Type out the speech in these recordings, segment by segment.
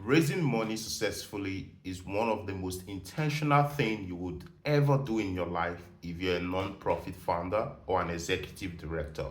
Raising money successfully is one of the most intentional things you would ever do in your life if you're a non-profit founder or an executive director.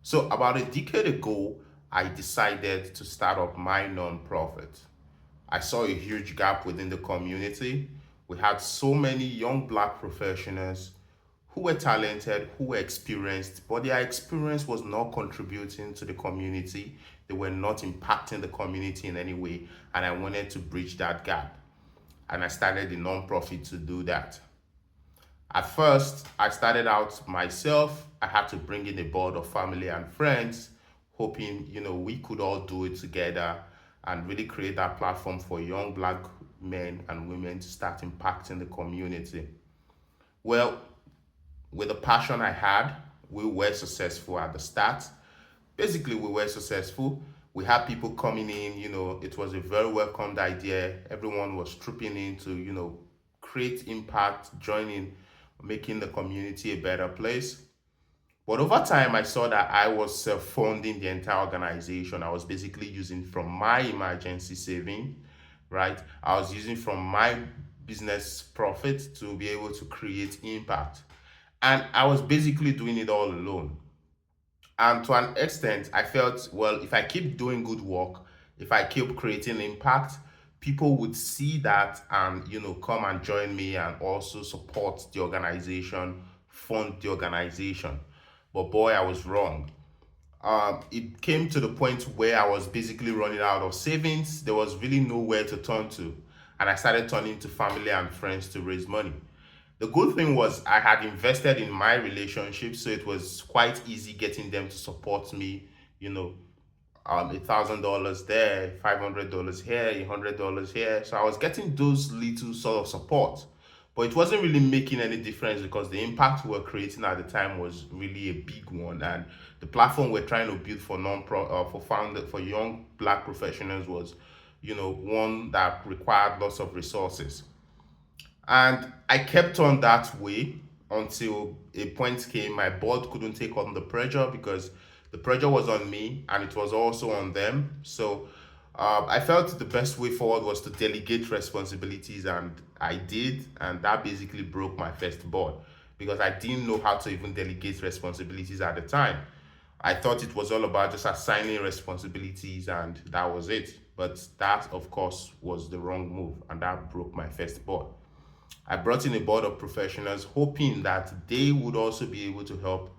So, about a decade ago, I decided to start up my non-profit. I saw a huge gap within the community. We had so many young black professionals who were talented, who were experienced, but their experience was not contributing to the community. They were not impacting the community in any way, and I wanted to bridge that gap. And I started a non-profit to do that. At first, I started out myself. I had to bring in a board of family and friends, hoping, we could all do it together and really create that platform for young black men and women to start impacting the community. Well, with the passion I had, we were successful at the start. Basically, we were successful. We had people coming in, it was a very welcomed idea. Everyone was trooping in to, create impact, joining, making the community a better place. But over time, I saw that I was self funding the entire organization. I was basically using from my emergency saving, right? I was using from my business profit to be able to create impact. And I was basically doing it all alone. And to an extent, I felt, well, if I keep doing good work, if I keep creating impact, people would see that and, come and join me and also support the organization, fund the organization. But boy, I was wrong. It came to the point where I was basically running out of savings. There was really nowhere to turn to. And I started turning to family and friends to raise money. The good thing was I had invested in my relationship, so it was quite easy getting them to support me. You know, $1,000 there, $500 here, $100 here. So I was getting those little sort of support, but it wasn't really making any difference because the impact we were creating at the time was really a big one, and the platform we're trying to build for for founder for young black professionals was, one that required lots of resources. And I kept on that way until a point came my board couldn't take on the pressure because the pressure was on me and it was also on them. So I felt the best way forward was to delegate responsibilities, and I did. And that basically broke my first board because I didn't know how to even delegate responsibilities at the time. I thought it was all about just assigning responsibilities and that was it. But that, of course, was the wrong move, and that broke my first board. I brought in a board of professionals hoping that they would also be able to help,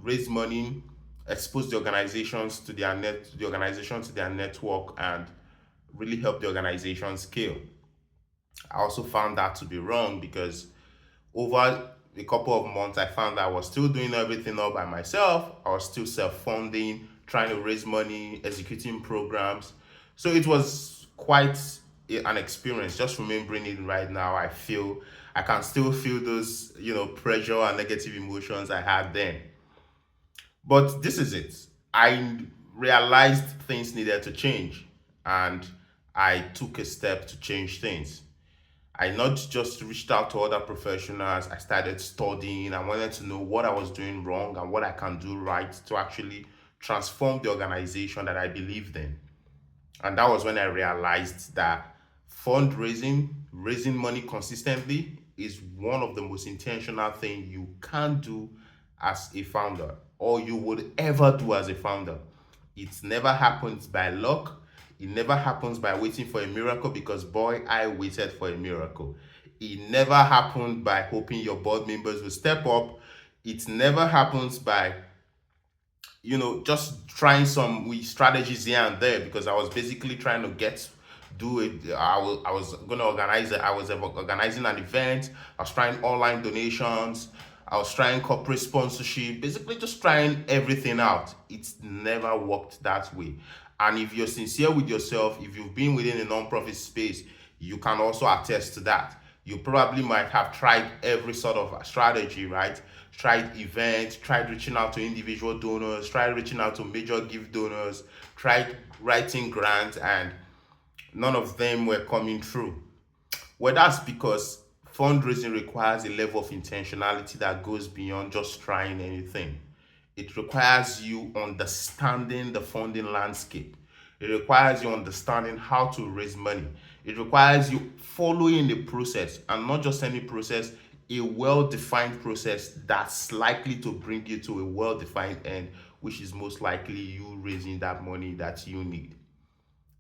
raise money, expose the organization to their network and really help the organization scale. I also found that to be wrong because over a couple of months I found that I was still doing everything all by myself. I was still self-funding, trying to raise money, executing programs. So it was quite an experience. Just remembering it right now, I can still feel those, pressure and negative emotions I had then. But this is it. I realized things needed to change, and I took a step to change things. I not just reached out to other professionals, I started studying. I wanted to know what I was doing wrong and what I can do right to actually transform the organization that I believed in. And that was when I realized that fundraising, raising money consistently, is one of the most intentional things you can do as a founder or you would ever do as a founder. It never happens by luck. It never happens by waiting for a miracle because, boy, I waited for a miracle. It never happened by hoping your board members will step up. It never happens by just trying some strategies here and there because I was basically trying to do it. I was going to organize it. I was organizing an event. I was trying online donations. I was trying corporate sponsorship, basically just trying everything out. It's never worked that way. And if you're sincere with yourself, if you've been within a non-profit space, you can also attest to that. You probably might have tried every sort of strategy, right? Tried events, tried reaching out to individual donors, tried reaching out to major gift donors, tried writing grants, and none of them were coming through. Well, that's because fundraising requires a level of intentionality that goes beyond just trying anything. It requires you understanding the funding landscape. It requires you understanding how to raise money. It requires you following the process, and not just any process, a well-defined process that's likely to bring you to a well-defined end, which is most likely you raising that money that you need.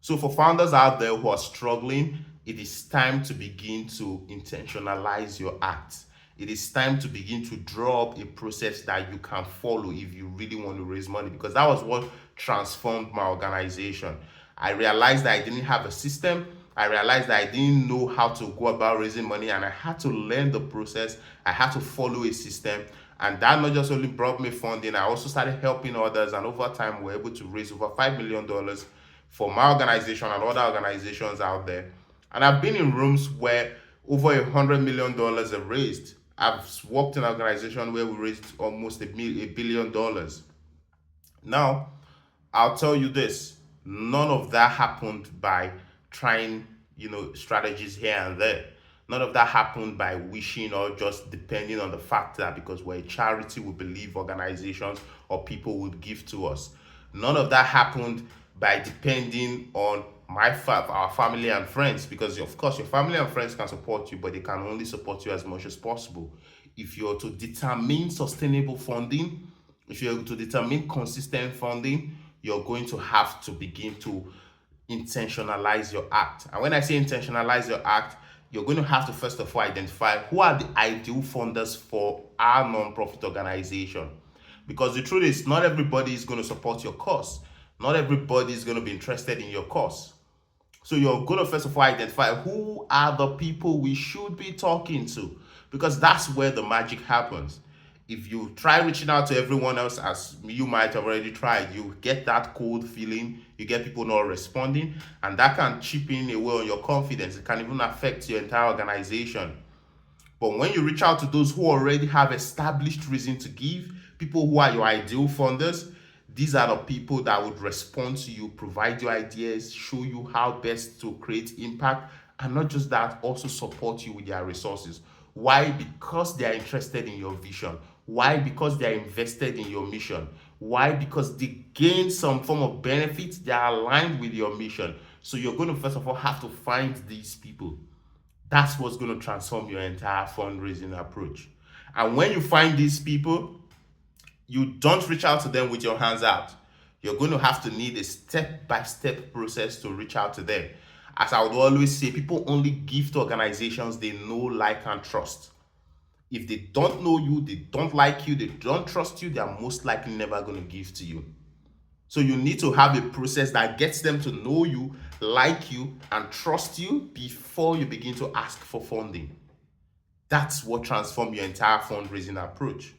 So for founders out there who are struggling, it is time to begin to intentionalize your act. It is time to begin to draw up a process that you can follow if you really want to raise money, because that was what transformed my organization. I realized that I didn't have a system. I realized that I didn't know how to go about raising money, and I had to learn the process. I had to follow a system. And that not just only brought me funding, I also started helping others. And over time, we were able to raise over $5 million for my organization and other organizations out there. And I've been in rooms where over $100 million are raised. I've worked in an organization where we raised almost $1 billion. Now, I'll tell you this, none of that happened by trying, strategies here and there. None of that happened by wishing or just depending on the fact that because we're a charity, we believe organizations or people would give to us. None of that happened by depending on our family and friends, because of course your family and friends can support you, but they can only support you as much as possible. If you're to determine sustainable funding, if you're to determine consistent funding, you're going to have to begin to intentionalize your act. And when I say intentionalize your act, you're going to have to first of all identify who are the ideal funders for our nonprofit organization. Because the truth is, not everybody is going to support your cause. Not everybody is going to be interested in your cause. So you're going to first of all identify who are the people we should be talking to, because that's where the magic happens. If you try reaching out to everyone else, as you might have already tried, you get that cold feeling, you get people not responding, and that can chip in away on your confidence. It can even affect your entire organization. But when you reach out to those who already have established reason to give, people who are your ideal funders, these are the people that would respond to you, provide you ideas, show you how best to create impact, and not just that, also support you with their resources. Why? Because they are interested in your vision. Why? Because they are invested in your mission. Why? Because they gain some form of benefits, they are aligned with your mission. So you're going to first of all have to find these people. That's what's going to transform your entire fundraising approach. And when you find these people, you don't reach out to them with your hands out. You're going to have to need a step-by-step process to reach out to them. As I would always say, people only give to organizations they know, like, and trust. If they don't know you, they don't like you, they don't trust you, they are most likely never going to give to you. So you need to have a process that gets them to know you, like you, and trust you before you begin to ask for funding. That's what transforms your entire fundraising approach.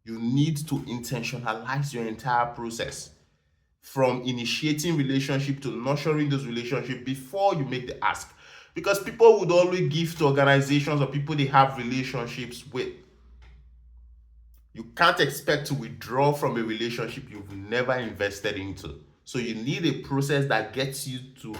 You need to intentionalize your entire process, from initiating relationship to nurturing those relationships before you make the ask. Because people would always give to organizations or people they have relationships with. You can't expect to withdraw from a relationship you've never invested into. So you need a process that gets you to,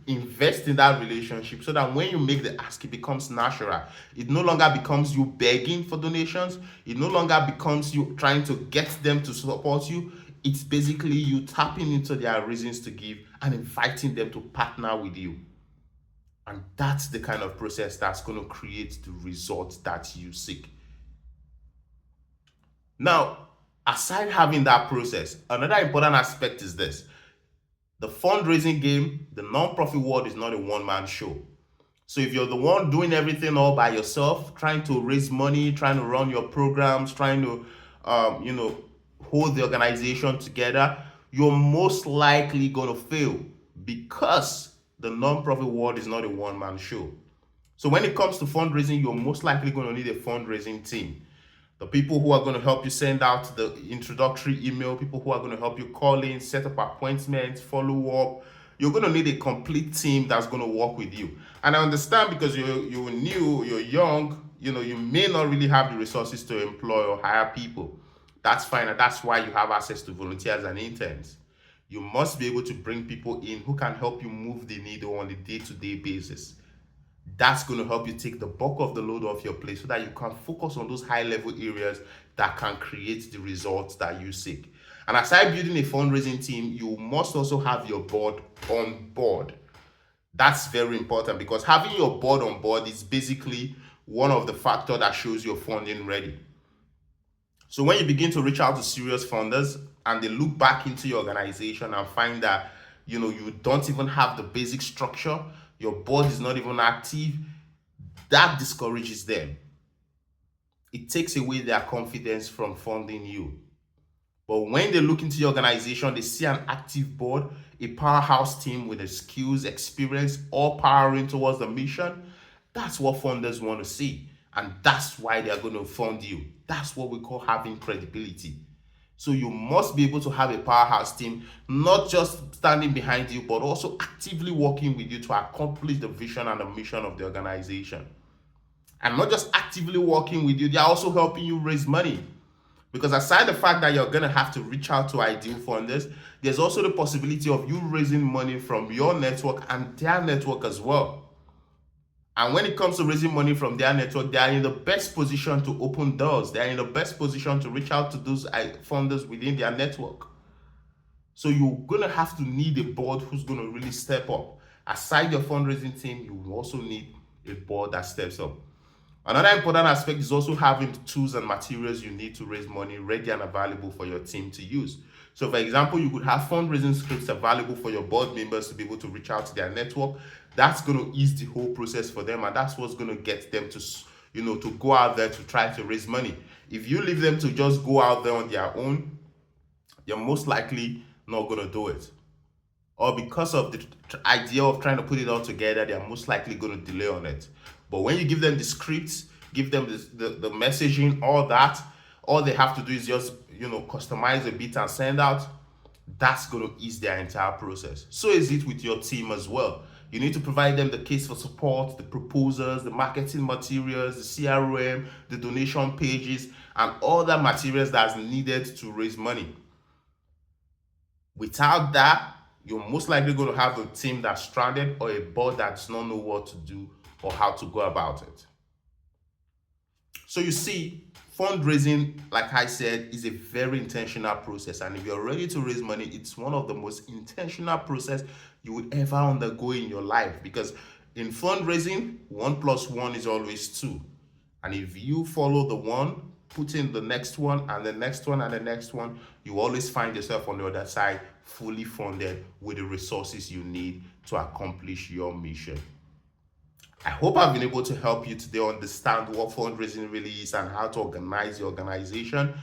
invest in that relationship, so that when you make the ask, it becomes natural. It no longer becomes you begging for donations. It no longer becomes you trying to get them to support you. It's basically you tapping into their reasons to give and inviting them to partner with you. And that's the kind of process that's going to create the results that you seek. Now, aside having that process, another important aspect is this. The fundraising game, the non-profit world is not a one-man show. So if you're the one doing everything all by yourself, trying to raise money, trying to run your programs, trying to, hold the organization together, you're most likely going to fail, because the non-profit world is not a one-man show. So when it comes to fundraising, you're most likely going to need a fundraising team. The people who are going to help you send out the introductory email, people who are going to help you call in, set up appointments, follow up. You're going to need a complete team that's going to work with you. And I understand, because you're new, you're young, you may not really have the resources to employ or hire people. That's fine, and that's why you have access to volunteers and interns. You must be able to bring people in who can help you move the needle on a day-to-day basis. That's going to help you take the bulk of the load off your plate, so that you can focus on those high level areas that can create the results that you seek. And aside building a fundraising team, you must also have your board on board. That's very important because having your board on board is basically one of the factors that shows your funding ready. So when you begin to reach out to serious funders and they look back into your organization and find that you don't even have the basic structure, your board is not even active, that discourages them. It takes away their confidence from funding you. But when they look into your organization, they see an active board, a powerhouse team with the skills, experience, all powering towards the mission. That's what funders want to see. And that's why they're going to fund you. That's what we call having credibility. So you must be able to have a powerhouse team, not just standing behind you, but also actively working with you to accomplish the vision and the mission of the organization. And not just actively working with you, they're also helping you raise money. Because aside the fact that you're going to have to reach out to ideal funders, there's also the possibility of you raising money from your network and their network as well. And when it comes to raising money from their network, they are in the best position to open doors. They are in the best position to reach out to those funders within their network. So you're going to have to need a board who's going to really step up. Aside your fundraising team, you will also need a board that steps up. Another important aspect is also having the tools and materials you need to raise money ready and available for your team to use. So for example, you could have fundraising scripts available for your board members to be able to reach out to their network. That's going to ease the whole process for them, and that's what's going to get them to to go out there to try to raise money. If you leave them to just go out there on their own, you're most likely not going to do it. Or because of the idea of trying to put it all together, they're most likely going to delay on it. But when you give them the scripts, give them the messaging, all that, all they have to do is just customize a bit and send out. That's going to ease their entire process. So is it with your team as well. You need to provide them the case for support, the proposals, the marketing materials, the CRM, the donation pages, and all the materials that's needed to raise money. Without that, you're most likely going to have a team that's stranded or a board that does not know what to do or how to go about it. So you see, fundraising, like I said, is a very intentional process. And if you're ready to raise money, it's one of the most intentional process you would ever undergo in your life. Because in fundraising, 1 + 1 is always 2. And if you follow the one, put in the next one and the next one and the next one, you always find yourself on the other side fully funded with the resources you need to accomplish your mission. I hope I've been able to help you today understand what fundraising really is and how to organize your organization.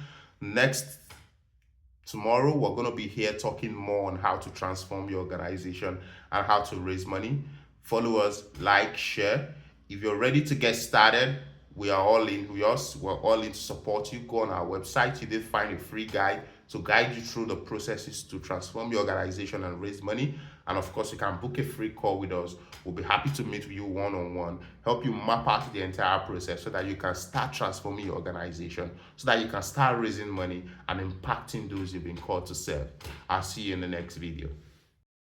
Tomorrow, we're going to be here talking more on how to transform your organization and how to raise money. Follow us, like, share. If you're ready to get started, we are all in. We're all in to support you. Go on our website. You did find a free guide to guide you through the processes to transform your organization and raise money. And of course, you can book a free call with us. We'll be happy to meet with you one-on-one, help you map out the entire process so that you can start transforming your organization, so that you can start raising money and impacting those you've been called to serve. I'll see you in the next video.